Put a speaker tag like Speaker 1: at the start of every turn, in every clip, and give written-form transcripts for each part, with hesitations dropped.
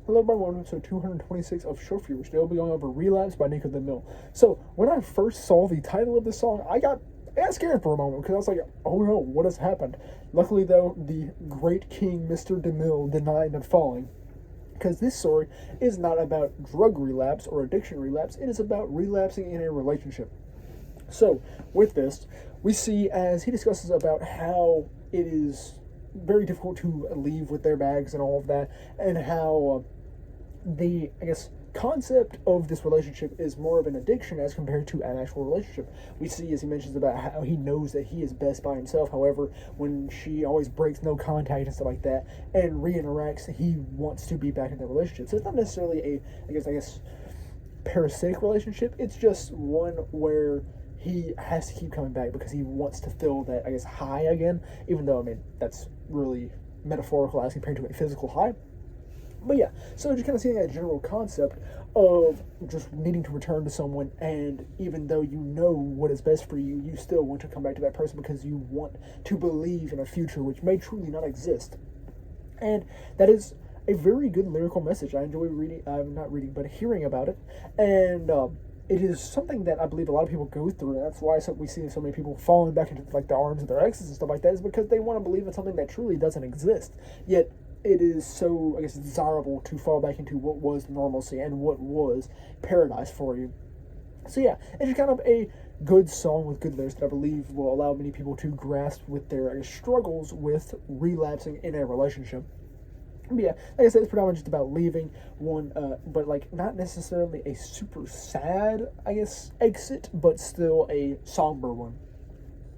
Speaker 1: Hello everyone, welcome to episode 226 of Show For You, which today will be going over Relapse by Niko DeMille. So, when I first saw the title of this song, I got scared for a moment, because I was like, oh no, what has happened? Luckily though, the great king, Mr. DeMille, denied not falling. Because this story is not about drug relapse or addiction relapse, it is about relapsing in a relationship. So, with this, we see as he discusses about how it is very difficult to leave with their bags and all of that, and how the, I guess, concept of this relationship is more of an addiction as compared to an actual relationship. We see, as he mentions, about how he knows that he is best by himself. However, when she always breaks no contact and stuff like that and re-interacts, he wants to be back in the relationship. So it's not necessarily a, I guess, parasitic relationship. It's just one where he has to keep coming back because he wants to feel that, I guess, high again. Even though, I mean, that's really metaphorical as compared to a physical high. But yeah, so just kind of seeing that general concept of just needing to return to someone, and even though you know what is best for you, you still want to come back to that person because you want to believe in a future which may truly not exist. And that is a very good lyrical message. I enjoy reading, not reading, but hearing about it. And it is something that I believe a lot of people go through. And that's why we see so many people falling back into like the arms of their exes and stuff like that, is because they want to believe in something that truly doesn't exist. Yet it is so, I guess, desirable to fall back into what was normalcy and what was paradise for you. So yeah, it's just kind of a good song with good lyrics that I believe will allow many people to grasp with their, I guess, struggles with relapsing in a relationship. But yeah, like I said, it's predominantly just about leaving one, but like not necessarily a super sad, I guess, exit, but still a somber one.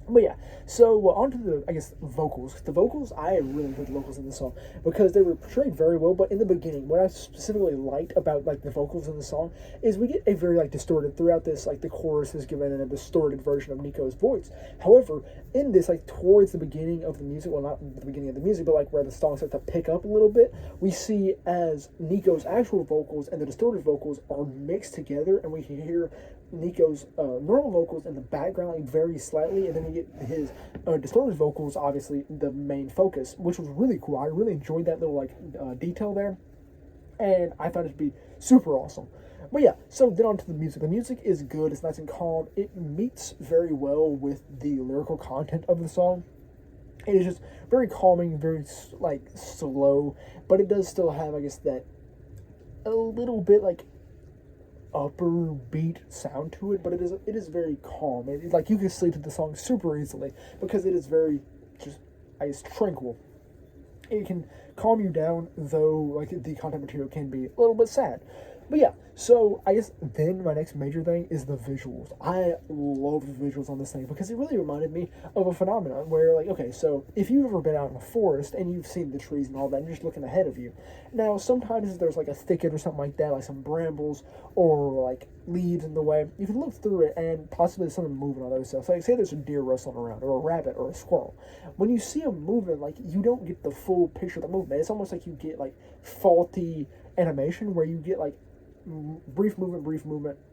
Speaker 1: But yeah, so on to the, I guess, vocals. The vocals, I really enjoyed the vocals in this song because they were portrayed very well. But in the beginning, what I specifically liked about like the vocals in the song is we get a very like distorted throughout this, like the chorus is given in a distorted version of Niko's voice. However, in this, like towards the beginning of the music, well, not the beginning of the music, but like where the song starts to pick up a little bit, we see as Niko's actual vocals and the distorted vocals are mixed together, and we can hear Niko's normal vocals in the background, like very slightly, and then we get his distorted vocals, obviously the main focus, which was really cool. I really enjoyed that little like detail there, and I thought it'd be super awesome. But yeah, so then on to the music. The music is good. It's nice and calm. It meets very well with the lyrical content of the song. It is just very calming, very like slow, but it does still have, I guess, that a little bit like upper beat sound to it, but it is very calm. It's like you can sleep to the song super easily because it is very just, I guess, tranquil. It can calm you down, though like the content material can be a little bit sad. But yeah, so I guess then my next major thing is the visuals. I love the visuals on this thing because it really reminded me of a phenomenon where, like, okay, so if you've ever been out in a forest and you've seen the trees and all that, and you're just looking ahead of you. Now, sometimes there's like a thicket or something like that, like some brambles or like leaves in the way. You can look through it and possibly there's something moving on the other side. So, like, say there's a deer rustling around or a rabbit or a squirrel. When you see them moving, like, you don't get the full picture of the movement. It's almost like you get like faulty animation where you get like brief movement,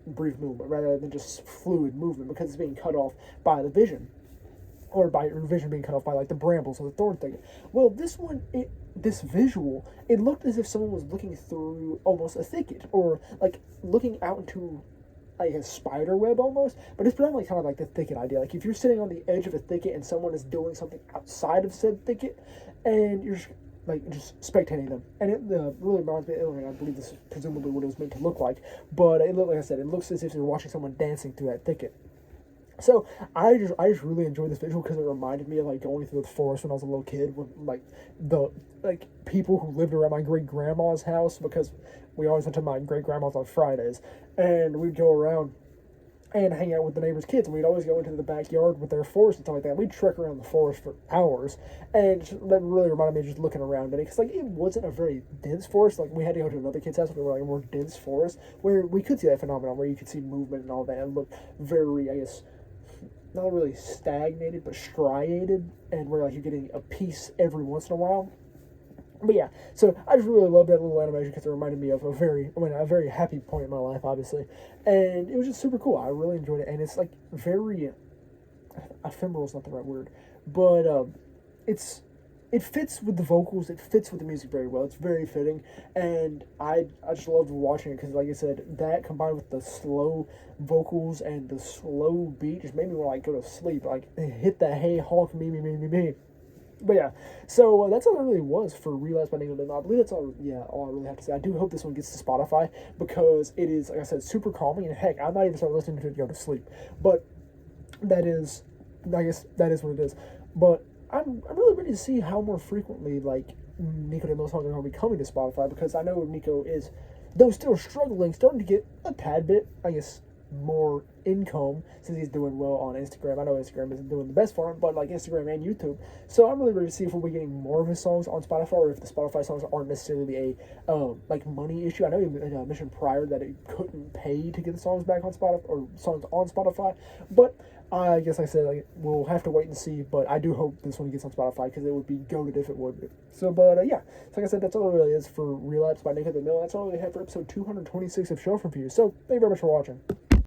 Speaker 1: rather than just fluid movement because it's being cut off by the vision, or by vision being cut off by like the brambles or the thorn thicket. Well, this one, this visual, it looked as if someone was looking through almost a thicket, or like looking out into like a spider web almost, but it's predominantly kind of like the thicket idea. Like if you're sitting on the edge of a thicket and someone is doing something outside of said thicket, and you're just spectating them, and it really reminds me of Alien. I believe this is presumably what it was meant to look like, but it looked, like I said, it looks as if you're watching someone dancing through that thicket. So I just really enjoyed this visual because it reminded me of like going through the forest when I was a little kid with like the people who lived around my great grandma's house, because we always went to my great grandma's on Fridays, and we'd go around and hang out with the neighbors' kids, and we'd always go into the backyard with their forest and stuff like that. We'd trek around the forest for hours, and that really reminded me of just looking around it, because like it wasn't a very dense forest. Like we had to go to another kid's house where we were like a more dense forest where we could see that phenomenon where you could see movement and all that, and look very, I guess, not really stagnated but striated, and where like you're getting a piece every once in a while. But yeah, so I just really loved that little animation because it reminded me of a very happy point in my life, obviously, and it was just super cool. I really enjoyed it, and it's like very ephemeral is not the right word, but it's it fits with the vocals, it fits with the music very well. It's very fitting, and I just loved watching it because, like I said, that combined with the slow vocals and the slow beat just made me want to like go to sleep, like hit that hey honk me. But yeah, so that's all it really was for Relapse by Niko DeMille. I believe that's all. Yeah, all I really have to say. I do hope this one gets to Spotify because it is, like I said, super calming. And heck, I might even start listening to it to go to sleep. But that is, I guess that is what it is. But I'm really ready to see how more frequently like Niko DeMille songs are going to be coming to Spotify, because I know Niko is, though still struggling, starting to get a tad bit, I guess, more income since he's doing well on Instagram. I know Instagram isn't doing the best for him, but like Instagram and YouTube. So I'm really ready to see if we'll be getting more of his songs on Spotify, or if the Spotify songs aren't necessarily a like money issue. I know you mentioned prior that it couldn't pay to get the songs back on Spotify, or songs on Spotify, but I guess I said like we'll have to wait and see. But I do hope this one gets on Spotify because it would be goated if it would. So, but yeah, so like I said, that's all it really is for Relapse by Niko DeMille. That's all we have for episode 226 of Shelf Review. So thank you very much for watching.